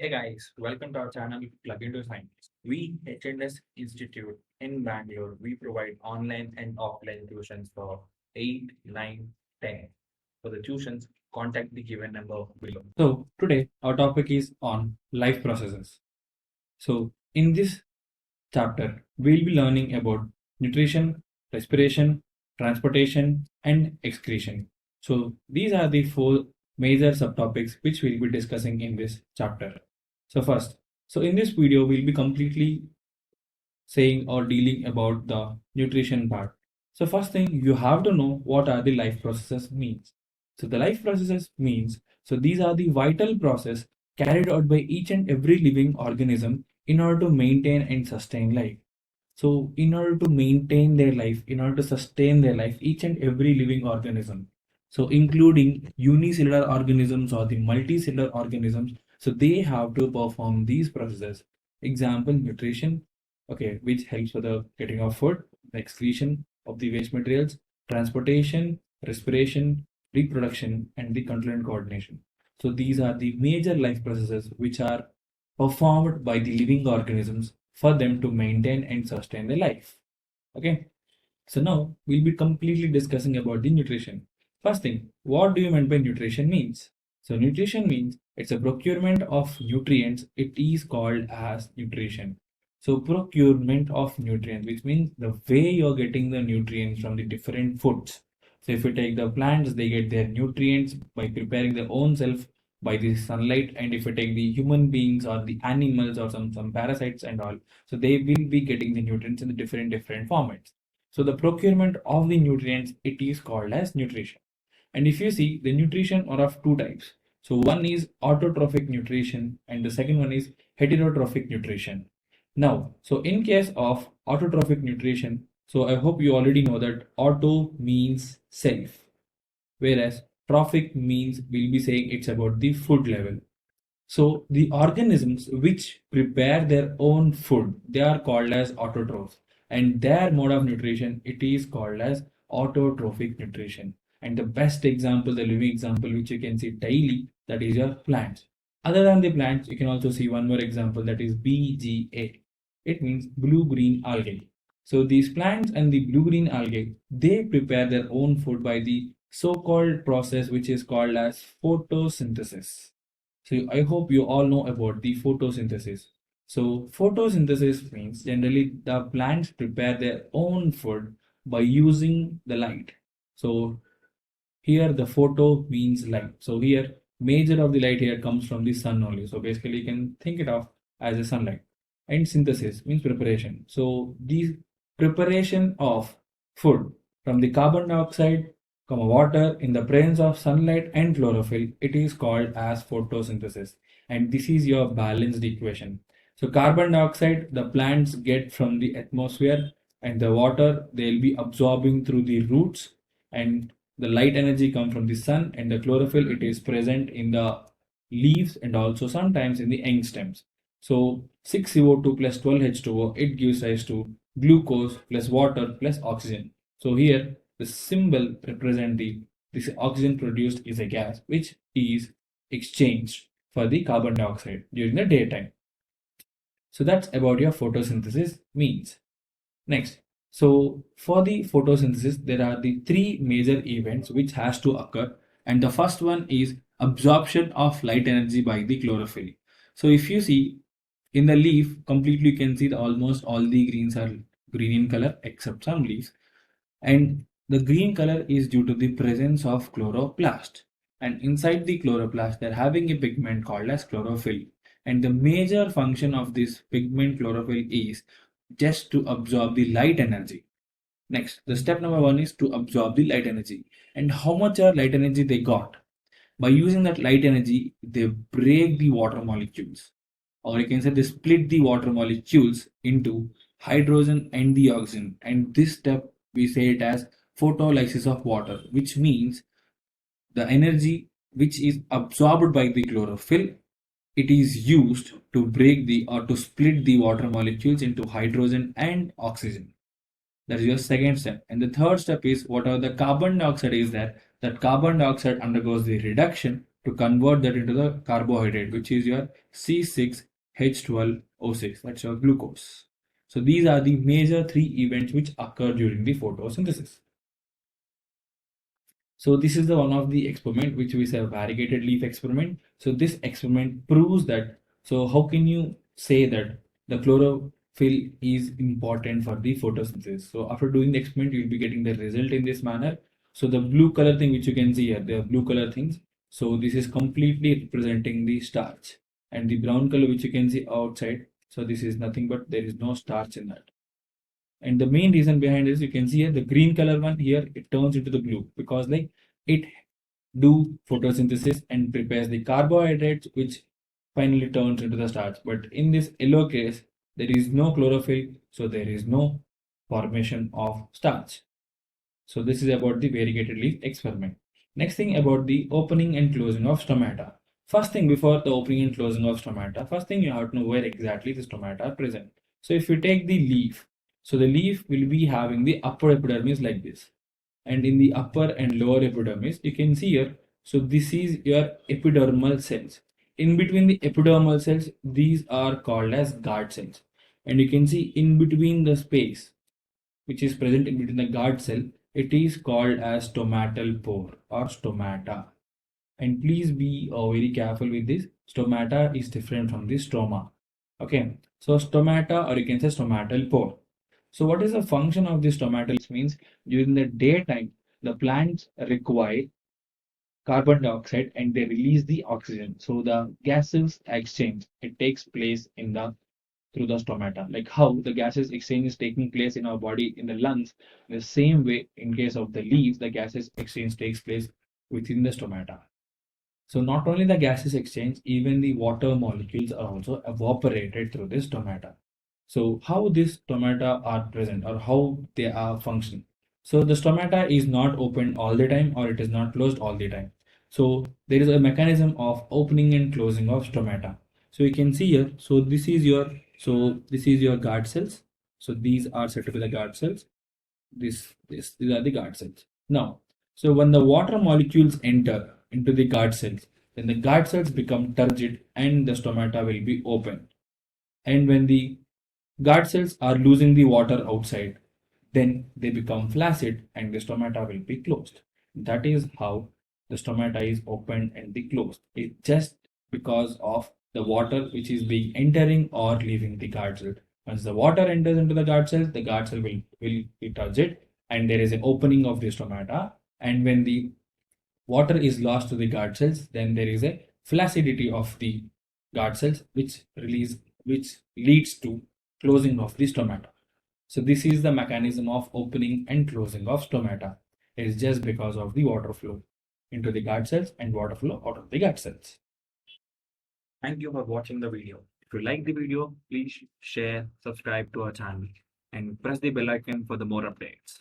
Hey guys, welcome to our channel Plug into Science. We H&S Institute in Bangalore, we provide online and offline tuitions for 8, 9, 10. For the tuitions, contact the given number below. So today our topic is on life processes. So in this chapter, we'll be learning about nutrition, respiration, transportation, and excretion. So these are the four major subtopics which we'll be discussing in this chapter. So first, so in this video, we'll be completely saying or dealing about the nutrition part. So first thing you have to know what are the life processes means. So the life processes means, so these are the vital process carried out by each and every living organism in order to maintain and sustain life. So in order to maintain their life, in order to sustain their life, each and every living organism, so including unicellular organisms or the multicellular organisms, so they have to perform these processes. Example, nutrition, okay, which helps for the getting of food, the excretion of the waste materials, transportation, respiration, reproduction, and the control and coordination. So these are the major life processes which are performed by the living organisms for them to maintain and sustain their life. Okay, so now we'll be completely discussing about the nutrition. First thing, what do you mean by nutrition means? So nutrition means it's a procurement of nutrients. It is called as nutrition. So procurement of nutrients, which means the way you're getting the nutrients from the different foods. So if you take the plants, they get their nutrients by preparing their own self by the sunlight. And if you take the human beings or the animals or some parasites and all, so they will be getting the nutrients in the different formats. So the procurement of the nutrients, it is called as nutrition. And if you see, the nutrition are of two types. So one is autotrophic nutrition and the second one is heterotrophic nutrition. Now, so in case of autotrophic nutrition, so I hope you already know that auto means self, whereas trophic means we'll be saying it's about the food level. So the organisms which prepare their own food, they are called as autotrophs, and their mode of nutrition, it is called as autotrophic nutrition. And the best example, the living example which you can see daily, that is your plants. Other than the plants, you can also see one more example, that is BGA. It means blue-green algae. So these plants and the blue-green algae, they prepare their own food by the so-called process which is called as photosynthesis. So I hope you all know about the photosynthesis. So photosynthesis means generally the plants prepare their own food by using the light. So here the photo means light. So here major of the light here comes from the sun only. So basically you can think it of as a sunlight. And synthesis means preparation. So the preparation of food from the carbon dioxide, water in the presence of sunlight and chlorophyll, it is called as photosynthesis. And this is your balanced equation. So carbon dioxide the plants get from the atmosphere, and the water they'll be absorbing through the roots, and the light energy come from the sun, and the chlorophyll it is present in the leaves and also sometimes in the young stems. So 6CO2 plus 12H2O, it gives rise to glucose plus water plus oxygen. So here the symbol represent the this oxygen produced is a gas which is exchanged for the carbon dioxide during the daytime. So that's about your photosynthesis means. Next, so for the photosynthesis, there are the three major events which has to occur, and the first one is absorption of light energy by the chlorophyll. So if you see in the leaf, completely you can see almost all the greens are green in color except some leaves, and the green color is due to the presence of chloroplast. And inside the chloroplast, they're having a pigment called as chlorophyll. And the major function of this pigment chlorophyll is just to absorb the light energy. Next, the step number one is to absorb the light energy. And how much are light energy they got? By using that light energy, they break the water molecules, or you can say they split the water molecules into hydrogen and the oxygen. And this step we say it as photolysis of water, which means the energy which is absorbed by the chlorophyll, it is used to break the or to split the water molecules into hydrogen and oxygen. That is your second step. And the third step is whatever the carbon dioxide is there, that carbon dioxide undergoes the reduction to convert that into the carbohydrate, which is your C6H12O6. That's your glucose. So these are the major three events which occur during the photosynthesis. So this is the one of the experiment which we say variegated leaf experiment. So this experiment proves that. So how can you say that the chlorophyll is important for the photosynthesis? So after doing the experiment, you'll be getting the result in this manner. So the blue color thing which you can see here, the blue color things. So this is completely representing the starch, and the brown color which you can see outside. So this is nothing but there is no starch in that. And the main reason behind this, you can see here the green color one here, it turns into the blue because like it do photosynthesis and prepares the carbohydrates which finally turns into the starch. But in this yellow case, there is no chlorophyll, so there is no formation of starch. So this is about the variegated leaf experiment. Next thing about the opening and closing of stomata. First thing before the opening and closing of stomata, first thing you have to know where exactly the stomata are present. So if you take the leaf, so the leaf will be having the upper epidermis like this. And in the upper and lower epidermis, you can see here, so this is your epidermal cells. In between the epidermal cells, these are called as guard cells. And you can see in between the space, which is present in between the guard cell, it is called as stomatal pore or stomata. And please be very careful with this. Stomata is different from the stroma. Okay, so stomata, or you can say stomatal pore. So what is the function of this stomatal? It means during the daytime, the plants require carbon dioxide and they release the oxygen. So the gases exchange, it takes place in the through the stomata. Like how the gases exchange is taking place in our body in the lungs, the same way in case of the leaves, the gases exchange takes place within the stomata. So not only the gases exchange, even the water molecules are also evaporated through this stomata. So how these stomata are present or how they are functioning. So the stomata is not open all the time or it is not closed all the time. So there is a mechanism of opening and closing of stomata. So you can see here, this is your guard cells. So these are said to be the guard cells. These are the guard cells. Now, so when the water molecules enter into the guard cells, then the guard cells become turgid and the stomata will be open. And when the guard cells are losing the water outside, then they become flaccid and the stomata will be closed. That is how the stomata is opened and the closed. It's just because of the water which is being entering or leaving the guard cell. Once the water enters into the guard cell will be turgid and there is an opening of the stomata. And when the water is lost to the guard cells, then there is a flaccidity of the guard cells which leads to closing of the stomata. So this is the mechanism of opening and closing of stomata. It is just because of the water flow into the guard cells and water flow out of the guard cells. Thank you for watching the video. If you like the video, please share, subscribe to our channel, and press the bell icon for the more updates.